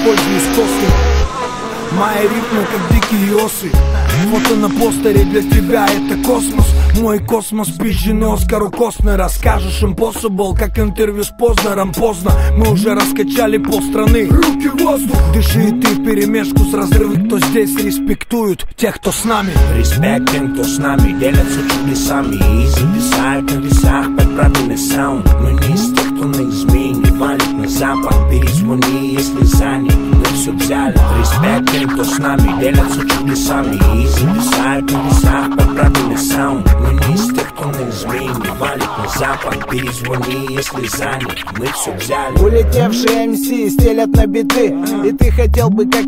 пользуюсь косой. Мои ритмы как дикие осы. Фото на постере для тебя это космос. Мой космос пизженый Оскару Костнер. Расскажешь impossible, как интервью с Познером. Поздно, мы уже раскачали полстраны. Руки в воздух. Дыши и ты вперемешку с разрывы. Кто здесь респектуют тех, кто с нами. Респект тем, кто с нами, делятся чудесами и зависают на весах под правильный саунд. Мы не из тех, кто на измене валит на запад. Перезвони, если занят, мы все взяли. Респект тем, кто с нами, делятся чудесами и зависают на весах под правильный саунд. Мы не из тех, кто на измене валит на запад. Перезвони, если занят, мы все взяли. Улетевшие МС стелят на биты, и ты хотел бы как